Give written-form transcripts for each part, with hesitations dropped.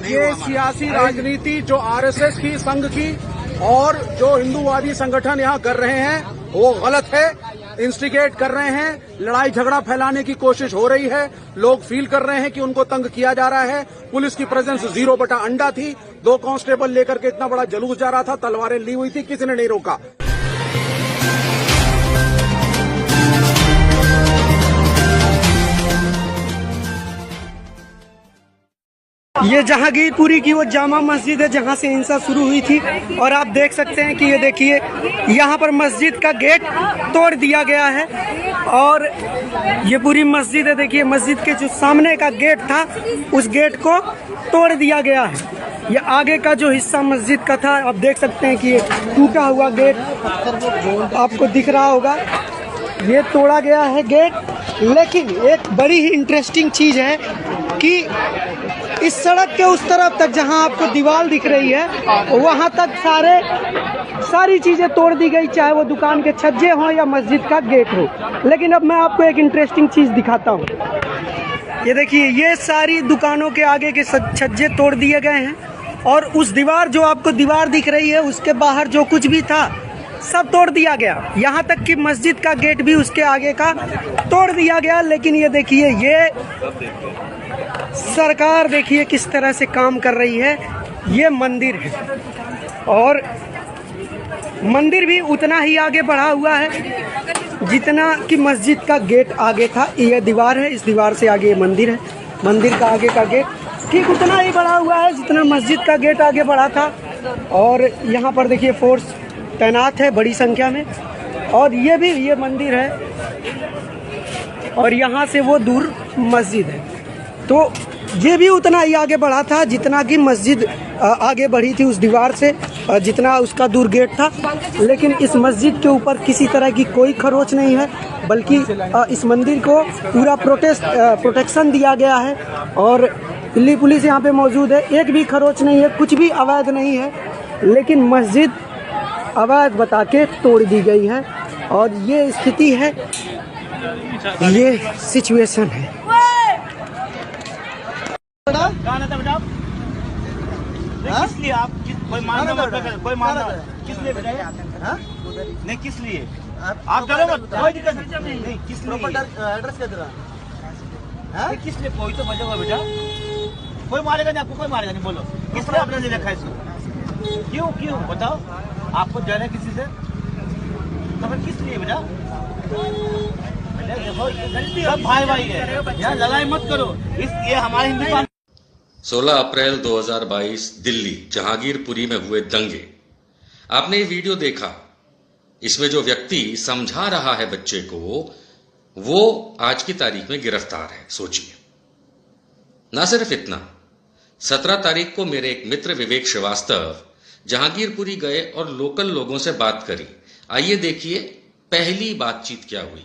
ये सियासी राजनीति जो आरएसएस की, संघ की और जो हिंदूवादी संगठन यहाँ कर रहे हैं वो गलत है। इंस्टिगेट कर रहे हैं, लड़ाई झगड़ा फैलाने की कोशिश हो रही है। लोग फील कर रहे हैं कि उनको तंग किया जा रहा है। पुलिस की प्रेजेंस 0/अंडा थी। 2 कांस्टेबल लेकर के इतना बड़ा जुलूस जा रहा था, तलवारें ली हुई थी, किसी ने नहीं रोका। ये जहांगीरपुरी की वो जामा मस्जिद है जहां से हिंसा शुरू हुई थी और आप देख सकते हैं कि ये देखिए यहाँ पर मस्जिद का गेट तोड़ दिया गया है और ये पूरी मस्जिद है। देखिए मस्जिद के जो सामने का गेट था उस गेट को तोड़ दिया गया है। ये आगे का जो हिस्सा मस्जिद का था आप देख सकते हैं कि ये टूटा हुआ गेट आपको दिख रहा होगा, ये तोड़ा गया है गेट। लेकिन एक बड़ी ही इंटरेस्टिंग चीज़ है कि इस सड़क के उस तरफ तक जहां आपको दीवार दिख रही है वहां तक सारी चीजें तोड़ दी गई, चाहे वो दुकान के छज्जे हों या मस्जिद का गेट हो। लेकिन अब मैं आपको एक इंटरेस्टिंग चीज दिखाता हूं। ये देखिए ये सारी दुकानों के आगे के छज्जे तोड़ दिए गए हैं और उस दीवार जो आपको दीवार दिख रही है उसके बाहर जो कुछ भी था सब तोड़ दिया गया। यहाँ तक कि मस्जिद का गेट भी उसके आगे का तोड़ दिया गया। लेकिन ये देखिए ये सरकार देखिए किस तरह से काम कर रही है। ये मंदिर है और मंदिर भी उतना ही आगे बढ़ा हुआ है जितना कि मस्जिद का गेट आगे था। ये दीवार है, इस दीवार से आगे ये मंदिर है। मंदिर का आगे का गेट ठीक उतना ही बढ़ा हुआ है जितना मस्जिद का गेट आगे बढ़ा था। और यहाँ पर देखिए फोर्स तैनात है बड़ी संख्या में और ये मंदिर है और यहाँ से वो दूर मस्जिद है। तो ये भी उतना ही आगे बढ़ा था जितना कि मस्जिद आगे बढ़ी थी उस दीवार से, जितना उसका दूर गेट था। लेकिन इस मस्जिद के ऊपर किसी तरह की कोई खरोच नहीं है, बल्कि इस मंदिर को पूरा प्रोटेक्शन दिया गया है और दिल्ली पुलिस यहाँ पे मौजूद है। एक भी खरोच नहीं है, कुछ भी अवैध नहीं है, लेकिन मस्जिद अवैध बता के तोड़ दी गई है और ये स्थिति है, ये सिचुएशन है। किस लिए आप कोई मानना किस लिए नहीं, किस लिए आप चलो मत, कोई दिक्कत नहीं। किस लिए एड्रेस क्या तेरा किस लिए कोई तो वजह होगा बेटा, कोई मारेगा नहीं आपको, कोई मारेगा नहीं। बोलो किस लिए आपने देखा है इसको, क्यों बताओ, आपको डर है किसी से तो फिर किस लिए बेटा? सब भाई है, यहाँ लड़ाई मत करो। ये हमारे हिंदुस्तान 16 अप्रैल 2022 दिल्ली जहांगीरपुरी में हुए दंगे। आपने ये वीडियो देखा, इसमें जो व्यक्ति समझा रहा है बच्चे को वो आज की तारीख में गिरफ्तार है। सोचिए, ना सिर्फ इतना, 17 तारीख को मेरे एक मित्र विवेक श्रीवास्तव जहांगीरपुरी गए और लोकल लोगों से बात करी। आइए देखिए पहली बातचीत क्या हुई।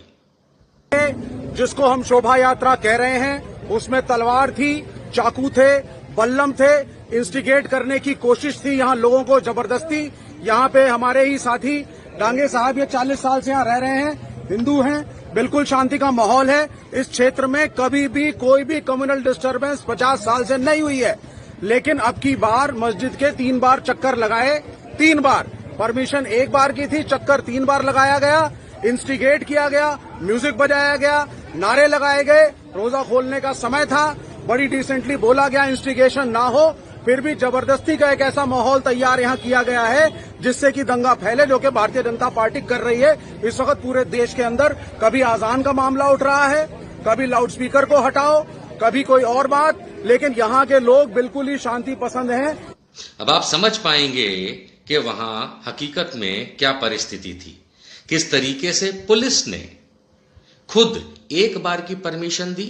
जिसको हम शोभा यात्रा कह रहे हैं उसमें तलवार थी, चाकू थे, बल्लम थे। इंस्टिगेट करने की कोशिश थी यहाँ लोगों को जबरदस्ती। यहाँ पे हमारे ही साथी डांगे साहब ये 40 साल से यहाँ रह रहे हैं, हिंदू हैं, बिल्कुल शांति का माहौल है। इस क्षेत्र में कभी भी कोई भी कम्युनल डिस्टर्बेंस 50 साल से नहीं हुई है। लेकिन अब की बार मस्जिद के 3 बार चक्कर लगाए, 3 बार परमिशन 1 बार की थी, चक्कर 3 बार लगाया गया, इंस्टिगेट किया गया, म्यूजिक बजाया गया, नारे लगाए गए। रोजा खोलने का समय था, बड़ी डिसेंटली बोला गया इंस्टिगेशन ना हो, फिर भी जबरदस्ती का एक ऐसा माहौल तैयार यहाँ किया गया है जिससे कि दंगा फैले, जो कि भारतीय जनता पार्टी कर रही है इस वक्त पूरे देश के अंदर। कभी आजान का मामला उठ रहा है, कभी लाउडस्पीकर को हटाओ, कभी कोई और बात, लेकिन यहाँ के लोग बिल्कुल ही शांति पसंद हैं। अब आप समझ पाएंगे कि वहां हकीकत में क्या परिस्थिति थी, किस तरीके से पुलिस ने खुद 1 बार की परमिशन दी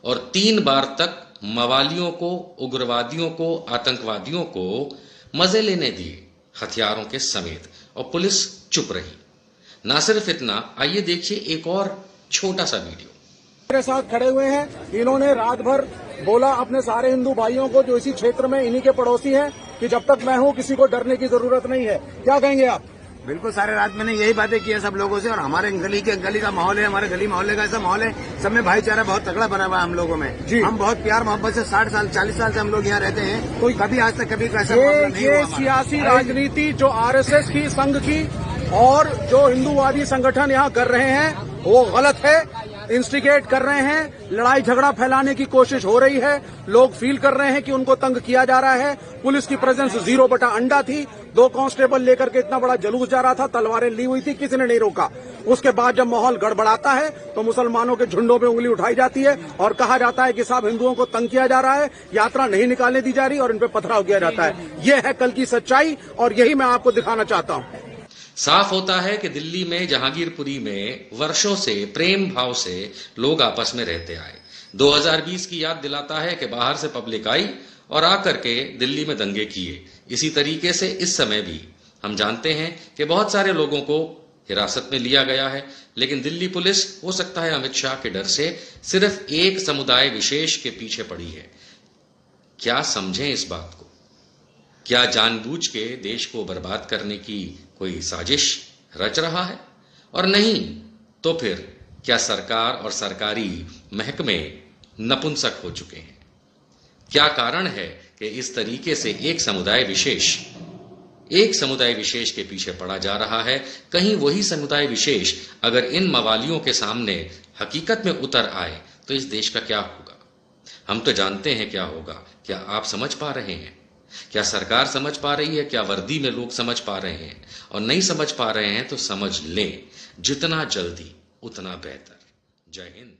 और 3 बार तक मवालियों को, उग्रवादियों को, आतंकवादियों को मजे लेने दिए हथियारों के समेत, और पुलिस चुप रही। ना सिर्फ इतना, आइए देखिए एक और छोटा सा वीडियो। मेरे साथ खड़े हुए हैं, इन्होंने रात भर बोला अपने सारे हिंदू भाइयों को जो इसी क्षेत्र में इन्हीं के पड़ोसी हैं कि जब तक मैं हूं किसी को डरने की जरूरत नहीं है। क्या कहेंगे आप? बिल्कुल सारे रात मैंने यही बातें की है सब लोगों से। और हमारे गली का माहौल है, हमारे गली मोहल्ले का ऐसा माहौल है, सब में भाईचारा बहुत तगड़ा बना हुआ है हम लोगों में जी। हम बहुत प्यार मोहब्बत से 60 साल 40 साल से हम लोग यहाँ रहते हैं। कोई कभी आज तक कभी ऐसा मामला नहीं हुआ ये हमारा। सियासी राजनीति जो आरएसएस की, संघ की और जो हिंदूवादी संगठन यहाँ कर रहे हैं वो गलत है। इंस्टिगेट कर रहे हैं, लड़ाई झगड़ा फैलाने की कोशिश हो रही है। लोग फील कर रहे हैं कि उनको तंग किया जा रहा है। पुलिस की प्रेजेंस 0/अंडा थी। 2 कांस्टेबल लेकर के इतना बड़ा जुलूस जा रहा था, तलवारें ली हुई थी, किसी ने नहीं रोका। उसके बाद जब माहौल गड़बड़ाता है तो मुसलमानों के झुंडों पे उंगली उठाई जाती है और कहा जाता है कि साहब हिंदुओं को तंग किया जा रहा है, यात्रा नहीं निकालने दी जा रही और इन पे पथराव किया जाता है। ये है कल की सच्चाई और यही मैं आपको दिखाना चाहता हूं। साफ होता है कि दिल्ली में जहांगीरपुरी में वर्षों से प्रेम भाव से लोग आपस में रहते आए। 2020 की याद दिलाता है कि बाहर से पब्लिक आई और आकर के दिल्ली में दंगे किए। इसी तरीके से इस समय भी हम जानते हैं कि बहुत सारे लोगों को हिरासत में लिया गया है, लेकिन दिल्ली पुलिस हो सकता है अमित शाह के डर से सिर्फ एक समुदाय विशेष के पीछे पड़ी है। क्या समझें इस बात को? क्या जानबूझ के देश को बर्बाद करने की कोई साजिश रच रहा है? और नहीं तो फिर क्या सरकार और सरकारी महकमे नपुंसक हो चुके हैं? क्या कारण है कि इस तरीके से एक समुदाय विशेष के पीछे पड़ा जा रहा है? कहीं वही समुदाय विशेष अगर इन मवालियों के सामने हकीकत में उतर आए तो इस देश का क्या होगा? हम तो जानते हैं क्या होगा। क्या आप समझ पा रहे हैं? क्या सरकार समझ पा रही है? क्या वर्दी में लोग समझ पा रहे हैं? और नहीं समझ पा रहे हैं तो समझ लें, जितना जल्दी उतना बेहतर। जय हिंद।